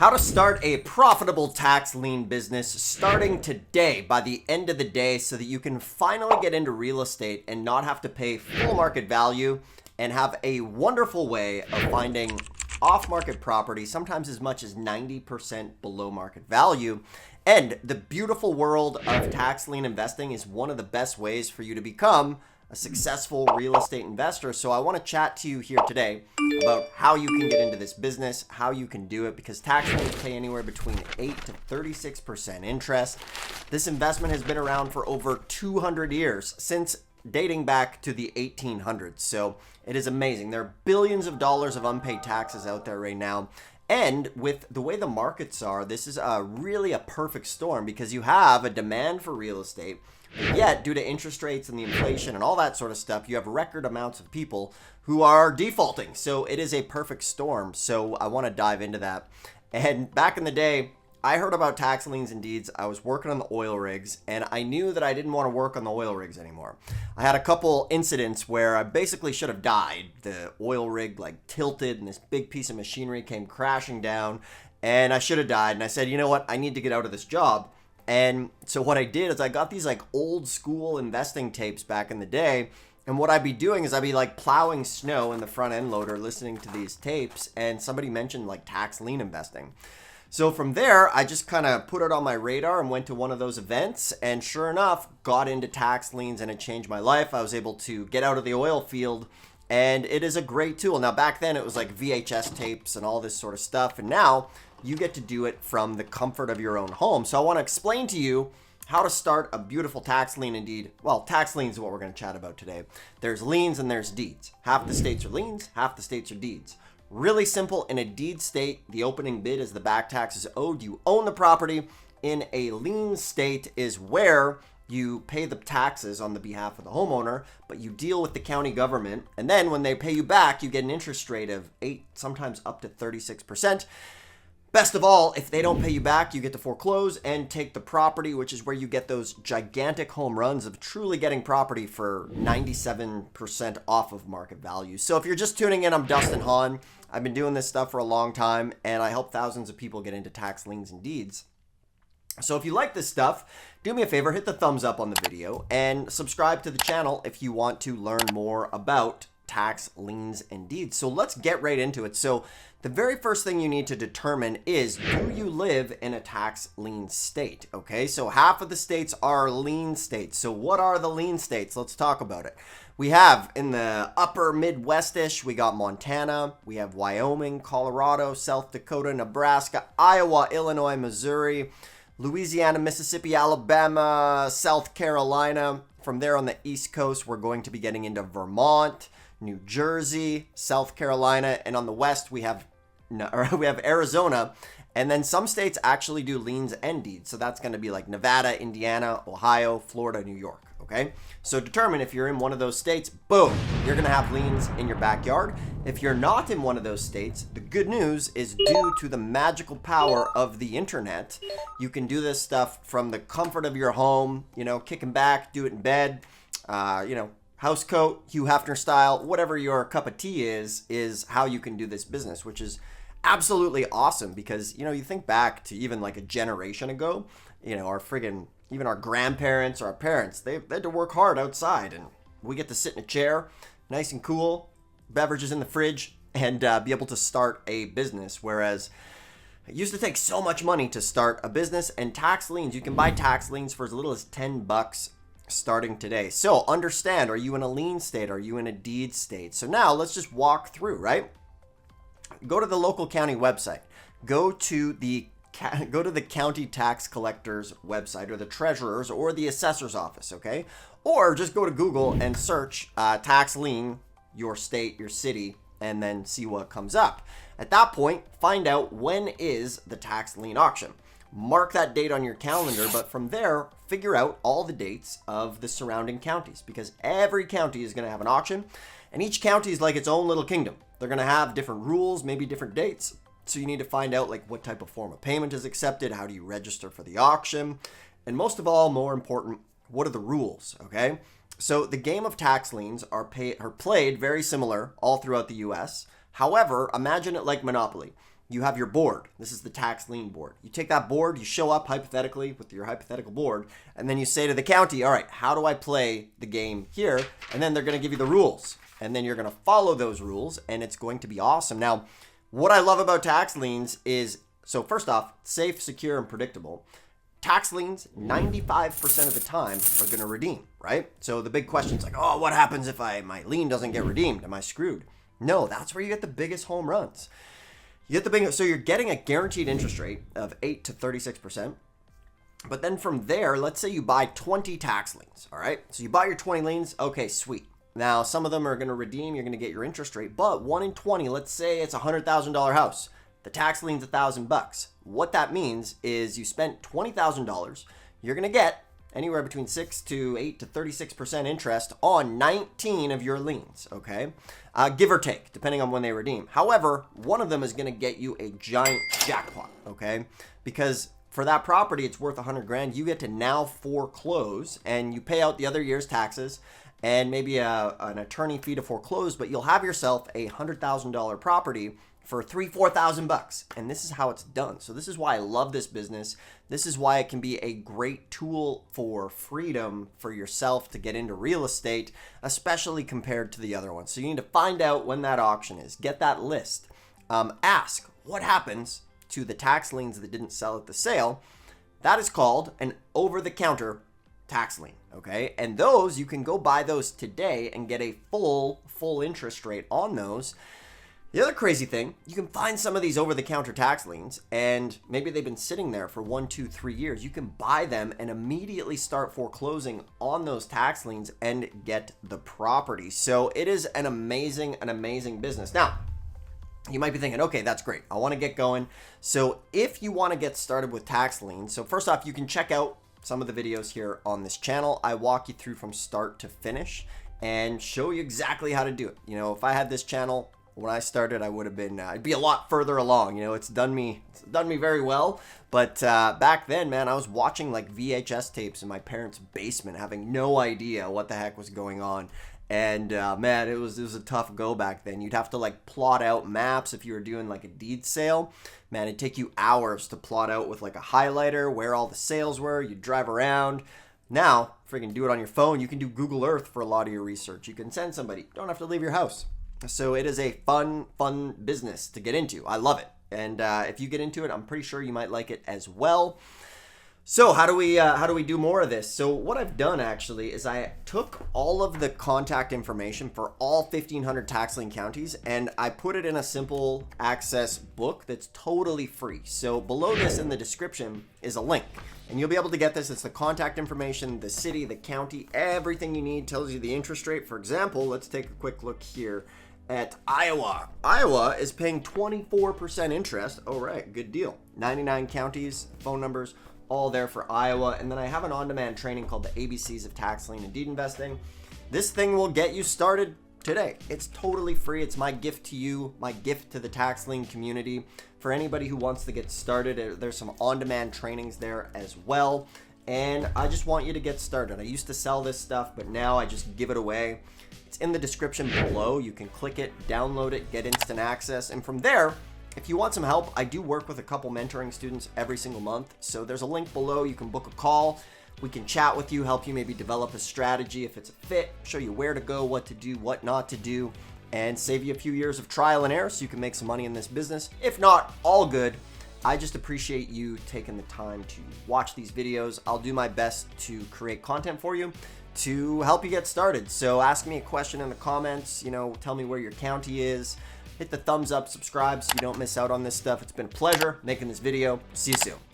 How to start a profitable tax lien business starting today by the end of the day so that you can finally get into real estate and not have to pay full market value and have a wonderful way of finding off-market property, sometimes as much as 90% below market value. And the beautiful world of tax lien investing is one of the best ways for you to become a successful real estate investor. So I want to chat to you here today about how you can get into this business, how you can do it, because tax liens pay anywhere between 8 to 36% interest. This investment has been around for over 200 years, since dating back to the 1800s. So it is amazing. There are billions of dollars of unpaid taxes out there right now. And with the way the markets are, this is really a perfect storm because you have a demand for real estate. Yet, due to interest rates and the inflation and all that sort of stuff, you have record amounts of people who are defaulting. So it is a perfect storm. So I want to dive into that. And back in the day, I heard about tax liens and deeds. I was working on the oil rigs, and I knew that I didn't want to work on the oil rigs anymore. I had a couple incidents where I basically should have died. The oil rig tilted, and this big piece of machinery came crashing down, and I should have died. And I said, you know what? I need to get out of this job. And so what I did is I got these old school investing tapes back in the day. And what I'd be doing is I'd be plowing snow in the front end loader, listening to these tapes. And somebody mentioned tax lien investing. So from there, I just kind of put it on my radar and went to one of those events. And sure enough, got into tax liens and it changed my life. I was able to get out of the oil field. And it is a great tool. Now, back then it was VHS tapes and all this sort of stuff. And now you get to do it from the comfort of your own home. So I want to explain to you how to start a beautiful tax lien and deed. Well, tax liens is what we're going to chat about today. There's liens and there's deeds. Half the states are liens, half the states are deeds. Really simple. In a deed state, the opening bid is the back taxes owed. You own the property. In a lien state is where you pay the taxes on the behalf of the homeowner, but you deal with the county government. And then when they pay you back, you get an interest rate of 8, sometimes up to 36%. Best of all, if they don't pay you back, you get to foreclose and take the property, which is where you get those gigantic home runs of truly getting property for 97% off of market value. So if you're just tuning in, I'm Dustin Hahn. I've been doing this stuff for a long time, and I help thousands of people get into tax liens and deeds. So if you like this stuff, do me a favor, hit the thumbs up on the video and subscribe to the channel if you want to learn more about tax liens and deeds. So let's get right into it. So the very first thing you need to determine is, do you live in a tax lien state? Okay, so half of the states are lien states. So what are the lien states? Let's talk about it. We have in the upper Midwest-ish, we got Montana, we have Wyoming, Colorado, South Dakota, Nebraska, Iowa, Illinois, Missouri, Louisiana, Mississippi, Alabama, South Carolina. From there on the East Coast, we're going to be getting into Vermont, New Jersey, South Carolina, and on the west we have Arizona, and then some states actually do liens and deeds. So that's going to be Nevada, Indiana, Ohio, Florida, New York. Okay, so determine if you're in one of those states. Boom, you're going to have liens in your backyard. If you're not in one of those states, the good news is, due to the magical power of the internet, you can do this stuff from the comfort of your home. Kicking back, do it in bed. House coat, Hugh Hefner style, whatever your cup of tea is how you can do this business, which is absolutely awesome because, you think back to even a generation ago, even our grandparents or our parents, they had to work hard outside, and we get to sit in a chair, nice and cool, beverages in the fridge, and be able to start a business. Whereas it used to take so much money to start a business, and tax liens, you can buy tax liens for as little as $10 starting today. So understand, are you in a lien state? Are you in a deed state? So now let's just walk through, right? Go to the local county website. Go to the county tax collector's website, or the treasurer's, or the assessor's office, okay? Or just go to Google and search tax lien, your state, your city, and then see what comes up. At that point, find out when is the tax lien auction. Mark that date on your calendar, but from there, figure out all the dates of the surrounding counties, because every county is going to have an auction, and each county is like its own little kingdom. They're going to have different rules, maybe different dates. So you need to find out what type of form of payment is accepted, how do you register for the auction, and most of all, more important, what are the rules, okay? So the game of tax liens are played very similar all throughout the US. However, imagine it like Monopoly. you have your board. This is the tax lien board. You take that board, you show up hypothetically with your hypothetical board, and then you say to the county, all right, how do I play the game here? And then they're going to give you the rules. And then you're going to follow those rules, and it's going to be awesome. Now, what I love about tax liens is, so first off, safe, secure, and predictable. Tax liens, 95% of the time, are going to redeem, right? So the big question is like, oh, what happens if my lien doesn't get redeemed? Am I screwed? No, that's where you get the biggest home runs. So you're getting a guaranteed interest rate of 8 to 36%. But then from there, let's say you buy 20 tax liens, all right? So you buy your 20 liens, okay, sweet. Now, some of them are going to redeem, you're going to get your interest rate, but 1 in 20, let's say it's a $100,000 house. The tax lien's $1,000. What that means is you spent $20,000, you're going to get anywhere between 6 to 8 to 36% interest on 19 of your liens, okay? Give or take, depending on when they redeem. However, one of them is going to get you a giant jackpot, okay? Because for that property, it's worth $100,000. You get to now foreclose, and you pay out the other year's taxes and maybe an attorney fee to foreclose, but you'll have yourself a $100,000 property for $4,000. And this is how it's done. So this is why I love this business. This is why it can be a great tool for freedom for yourself to get into real estate, especially compared to the other ones. So you need to find out when that auction is. Get that list. Ask what happens to the tax liens that didn't sell at the sale. That is called an over-the-counter tax lien, okay? And those, you can go buy those today and get a full interest rate on those. The other crazy thing, you can find some of these over-the-counter tax liens, and maybe they've been sitting there for 1, 2, 3 years. You can buy them and immediately start foreclosing on those tax liens and get the property. So it is an amazing business. Now, you might be thinking, okay, that's great. I want to get going. So if you want to get started with tax liens, so first off, you can check out some of the videos here on this channel. I walk you through from start to finish and show you exactly how to do it. You know, if I had this channel when I started, I would have been, I'd be a lot further along. You know, it's done me very well. But back then, man, I was watching like VHS tapes in my parents' basement, having no idea what the heck was going on. And man, it was a tough go back then. You'd have to like plot out maps if you were doing like a deed sale. Man, it'd take you hours to plot out with like a highlighter where all the sales were. You'd drive around. Now, freaking do it on your phone. You can do Google Earth for a lot of your research. You can send somebody. You don't have to leave your house. So it is a fun business to get into. I love it. And if you get into it, I'm pretty sure you might like it as well. So how do we do more of this? So what I've done actually is I took all of the contact information for all 1,500 tax lien counties and I put it in a simple access book that's totally free. So below this in the description is a link and you'll be able to get this. It's the contact information, the city, the county, everything you need, tells you the interest rate. For example, let's take a quick look here at Iowa. Iowa is paying 24% interest. Oh, right, good deal. 99 counties, phone numbers, all there for Iowa. And then I have an on-demand training called the ABCs of Tax Lien and Deed Investing. This thing will get you started today. It's totally free. It's my gift to you, my gift to the tax lien community. For anybody who wants to get started, there's some on-demand trainings there as well. And I just want you to get started. I used to sell this stuff, but now I just give it away. It's in the description below. You can click it, download it, get instant access. And from there, if you want some help, I do work with a couple mentoring students every single month. So there's a link below. You can book a call. We can chat with you, help you maybe develop a strategy if it's a fit, show you where to go, what to do, what not to do, and save you a few years of trial and error so you can make some money in this business. If not, all good. I just appreciate you taking the time to watch these videos. I'll do my best to create content for you to help you get started. So ask me a question in the comments, tell me where your county is. Hit the thumbs up, subscribe so you don't miss out on this stuff. It's been a pleasure making this video. See you soon.